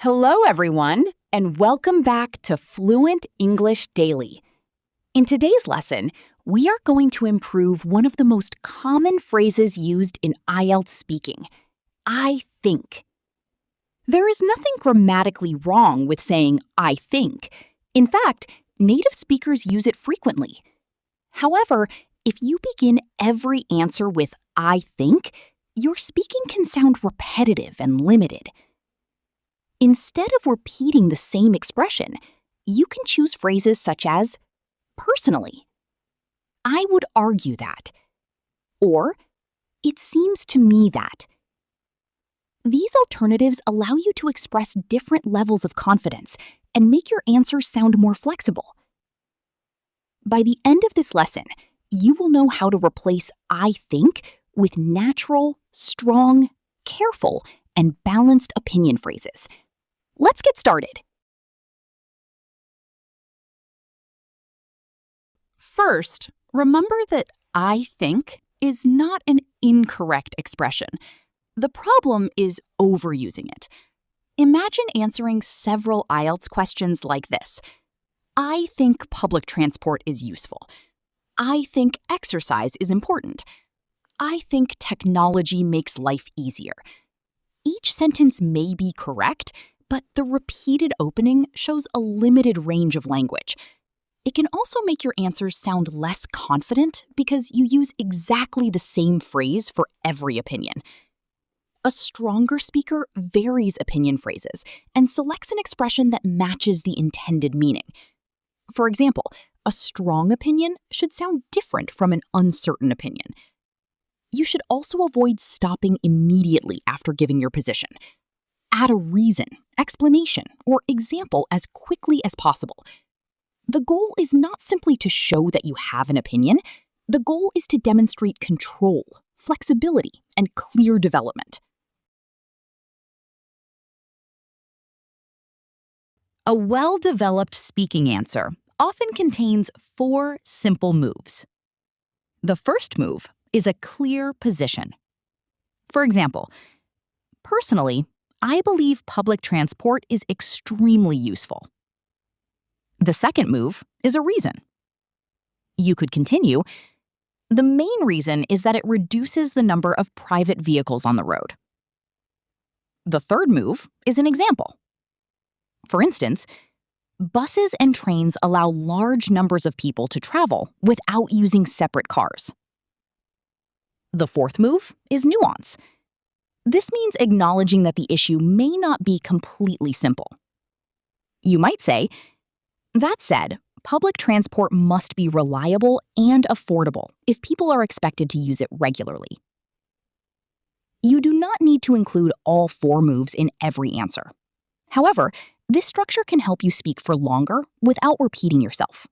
Hello, everyone, and welcome back to Fluent English Daily. In today's lesson, we are going to improve one of the most common phrases used in IELTS speaking, I think. There is nothing grammatically wrong with saying I think. In fact, native speakers use it frequently. However, if you begin every answer with I think, your speaking can sound repetitive and limited. Instead of repeating the same expression, you can choose phrases such as personally. I would argue that. Or, it seems to me that. These alternatives allow you to express different levels of confidence and make your answers sound more flexible. By the end of this lesson, you will know how to replace I think with natural, strong, careful, and balanced opinion phrases. Let's get started. First, remember that I think is not an incorrect expression. The problem is overusing it. Imagine answering several IELTS questions like this. I think public transport is useful. I think exercise is important. I think technology makes life easier. Each sentence may be correct, but the repeated opening shows a limited range of language. It can also make your answers sound less confident because you use exactly the same phrase for every opinion. A stronger speaker varies opinion phrases and selects an expression that matches the intended meaning. For example, a strong opinion should sound different from an uncertain opinion. You should also avoid stopping immediately after giving your position. Add a reason, explanation, or example as quickly as possible. The goal is not simply to show that you have an opinion. The goal is to demonstrate control, flexibility, and clear development. A well-developed speaking answer often contains 4 simple moves. The first move is a clear position. For example, personally, I believe public transport is extremely useful. The second move is a reason. You could continue. The main reason is that it reduces the number of private vehicles on the road. The third move is an example. For instance, buses and trains allow large numbers of people to travel without using separate cars. The fourth move is nuance. This means acknowledging that the issue may not be completely simple. You might say, that said, public transport must be reliable and affordable if people are expected to use it regularly. You do not need to include all 4 moves in every answer. However, this structure can help you speak for longer without repeating yourself.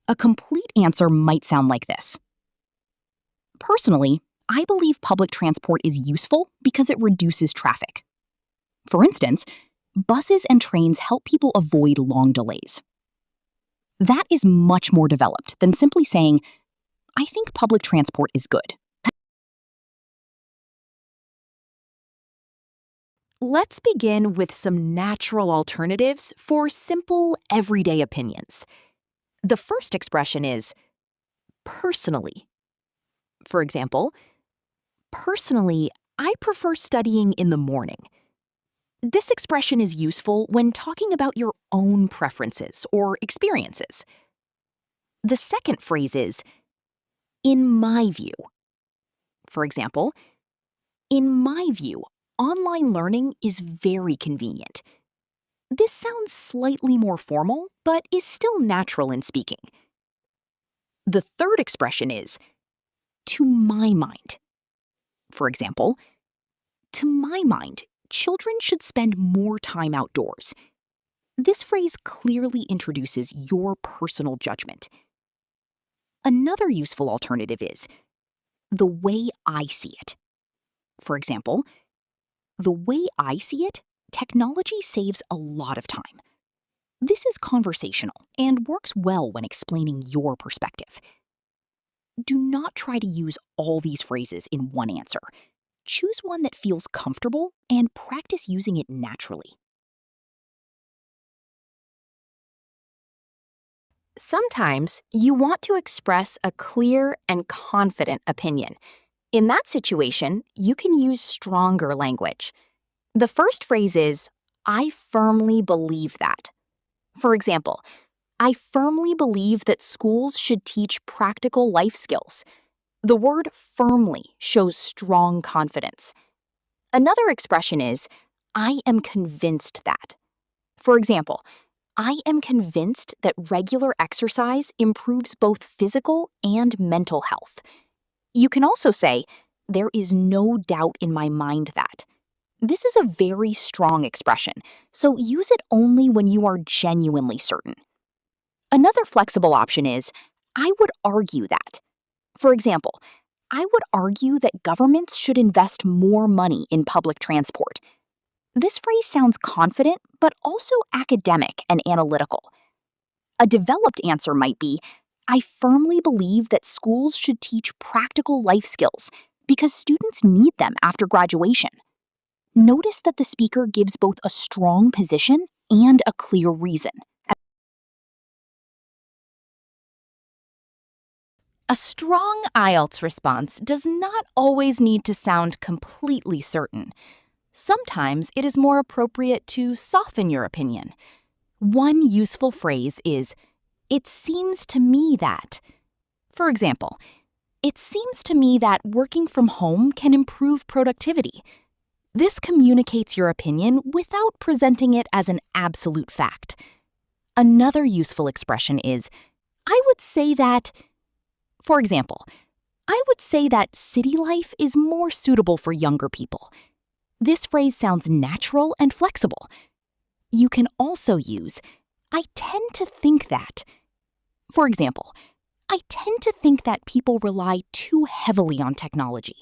A complete answer might sound like this. Personally, I believe public transport is useful because it reduces traffic. For instance, buses and trains help people avoid long delays. That is much more developed than simply saying, I think public transport is good. Let's begin with some natural alternatives for simple, everyday opinions. The first expression is personally. For example, personally, I prefer studying in the morning. This expression is useful when talking about your own preferences or experiences. The second phrase is, in my view. For example, in my view, online learning is very convenient. This sounds slightly more formal, but is still natural in speaking. The third expression is, to my mind. For example, to my mind, children should spend more time outdoors. This phrase clearly introduces your personal judgment. Another useful alternative is, the way I see it. For example, the way I see it, technology saves a lot of time. This is conversational and works well when explaining your perspective. Do not try to use all these phrases in one answer. choose one that feels comfortable and practice using it naturally. Sometimes you want to express a clear and confident opinion. In that situation, you can use stronger language. The first phrase is, I firmly believe that. For example, I firmly believe that schools should teach practical life skills. The word firmly shows strong confidence. Another expression is, I am convinced that. For example, I am convinced that regular exercise improves both physical and mental health. You can also say, there is no doubt in my mind that. This is a very strong expression, so use it only when you are genuinely certain. Another flexible option is, I would argue that. For example, I would argue that governments should invest more money in public transport. This phrase sounds confident, but also academic and analytical. A developed answer might be, I firmly believe that schools should teach practical life skills because students need them after graduation. Notice that the speaker gives both a strong position and a clear reason. A strong IELTS response does not always need to sound completely certain. Sometimes it is more appropriate to soften your opinion. One useful phrase is, it seems to me that. For example, it seems to me that working from home can improve productivity. This communicates your opinion without presenting it as an absolute fact. Another useful expression is, I would say that. For example, I would say that city life is more suitable for younger people. This phrase sounds natural and flexible. You can also use, I tend to think that. For example, I tend to think that people rely too heavily on technology.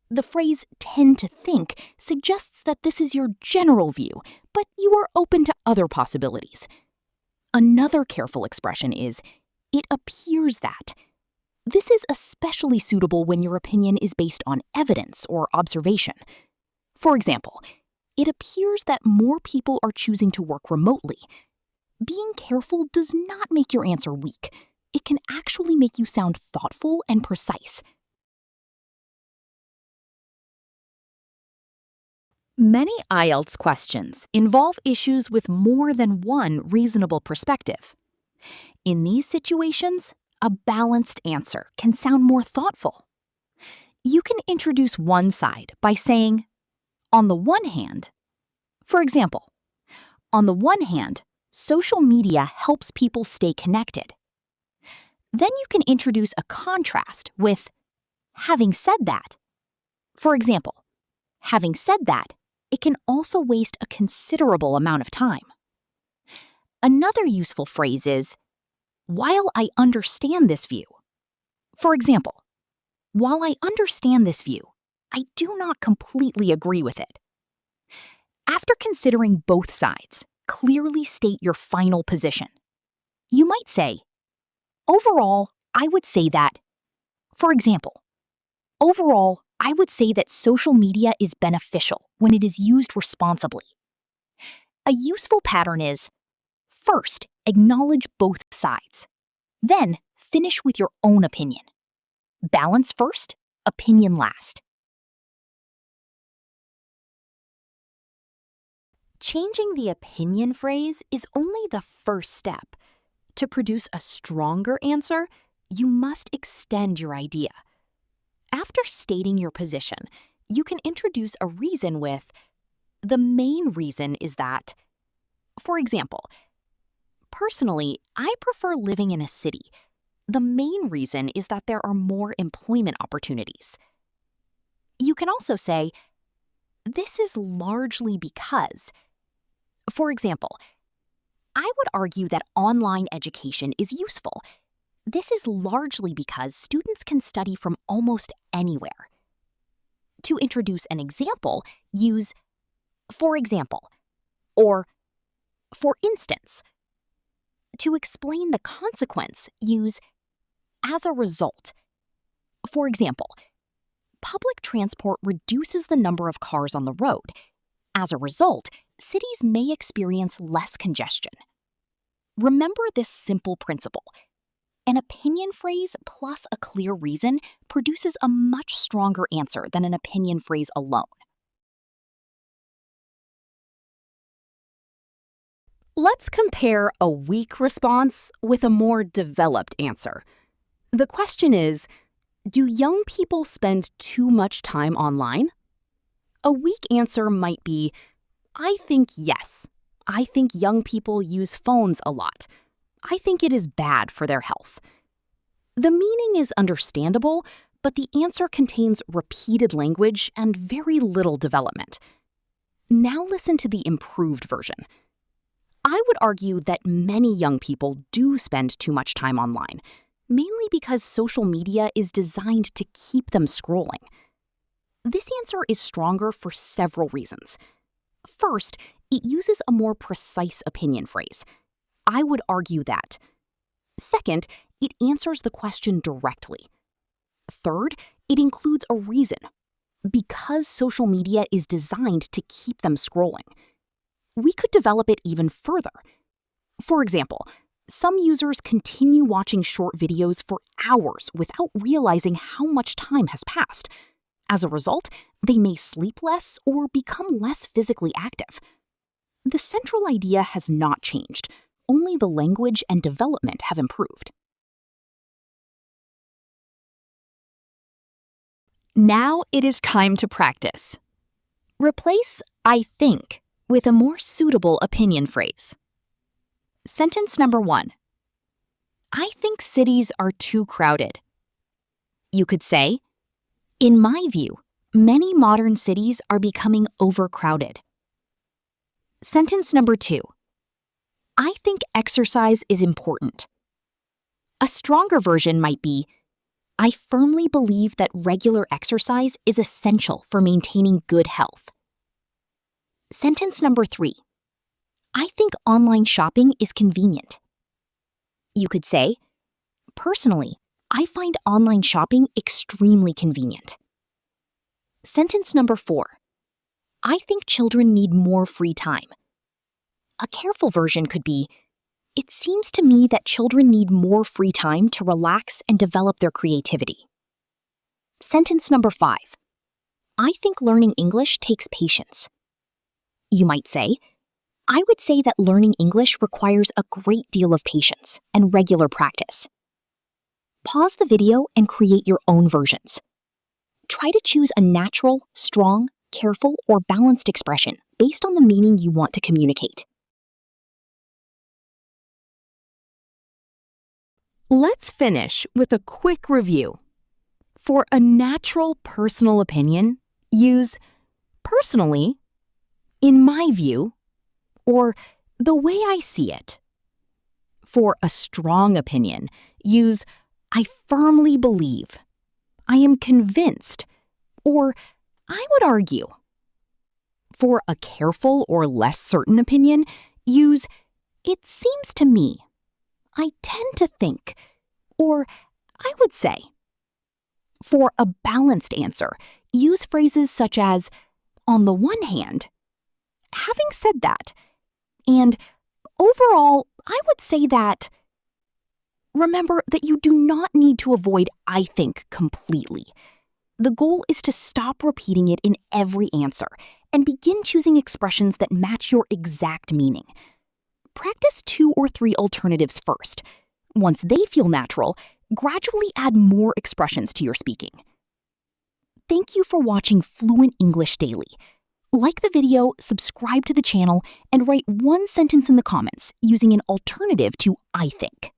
The phrase tend to think suggests that this is your general view, but you are open to other possibilities. Another careful expression is, it appears that. This is especially suitable when your opinion is based on evidence or observation. For example, it appears that more people are choosing to work remotely. Being careful does not make your answer weak. It can actually make you sound thoughtful and precise. Many IELTS questions involve issues with more than one reasonable perspective. In these situations, a balanced answer can sound more thoughtful. You can introduce one side by saying, on the one hand, for example, on the one hand, social media helps people stay connected. Then you can introduce a contrast with, having said that. For example, having said that, it can also waste a considerable amount of time. Another useful phrase is, while I understand this view. For example, while I understand this view, I do not completely agree with it. After considering both sides, clearly state your final position. You might say, overall, I would say that. For example, overall, I would say that social media is beneficial when it is used responsibly. A useful pattern is, first, acknowledge both sides. Then, finish with your own opinion. Balance first, opinion last. Changing the opinion phrase is only the first step. To produce a stronger answer, you must extend your idea. After stating your position, you can introduce a reason with, the main reason is that. For example, personally, I prefer living in a city. The main reason is that there are more employment opportunities. You can also say, this is largely because. For example, I would argue that online education is useful. This is largely because students can study from almost anywhere. To introduce an example, use for example, or for instance. To explain the consequence, use as a result. For example, public transport reduces the number of cars on the road. As a result, cities may experience less congestion. Remember this simple principle. An opinion phrase plus a clear reason produces a much stronger answer than an opinion phrase alone. Let's compare a weak response with a more developed answer. The question is, do young people spend too much time online? A weak answer might be, I think yes. I think young people use phones a lot. I think it is bad for their health. The meaning is understandable, but the answer contains repeated language and very little development. Now listen to the improved version. I would argue that many young people do spend too much time online, mainly because social media is designed to keep them scrolling. This answer is stronger for several reasons. First, it uses a more precise opinion phrase. I would argue that. Second, it answers the question directly. Third, it includes a reason. Because social media is designed to keep them scrolling. We could develop it even further. For example, some users continue watching short videos for hours without realizing how much time has passed. As a result, they may sleep less or become less physically active. The central idea has not changed, only the language and development have improved. Now it is time to practice. Replace I think with a more suitable opinion phrase. Sentence number 1. I think cities are too crowded. You could say, in my view, many modern cities are becoming overcrowded. Sentence number 2. I think exercise is important. A stronger version might be, I firmly believe that regular exercise is essential for maintaining good health. Sentence number 3. I think online shopping is convenient. You could say, personally, I find online shopping extremely convenient. Sentence number 4. I think children need more free time. A careful version could be, it seems to me that children need more free time to relax and develop their creativity. Sentence number 5. I think learning English takes patience. You might say, I would say that learning English requires a great deal of patience and regular practice. Pause the video and create your own versions. Try to choose a natural, strong, careful, or balanced expression based on the meaning you want to communicate. Let's finish with a quick review. For a natural personal opinion, use personally, in my view, or the way I see it. For a strong opinion, use I firmly believe, I am convinced, or I would argue. For a careful or less certain opinion, use it seems to me, I tend to think, or I would say. For a balanced answer, use phrases such as, on the one hand, having said that, and overall, I would say that. Remember that you do not need to avoid I think completely. The goal is to stop repeating it in every answer and begin choosing expressions that match your exact meaning. Practice 2 or 3 alternatives first. Once they feel natural, gradually add more expressions to your speaking. Thank you for watching Fluent English Daily. Like the video, subscribe to the channel, and write one sentence in the comments using an alternative to I think.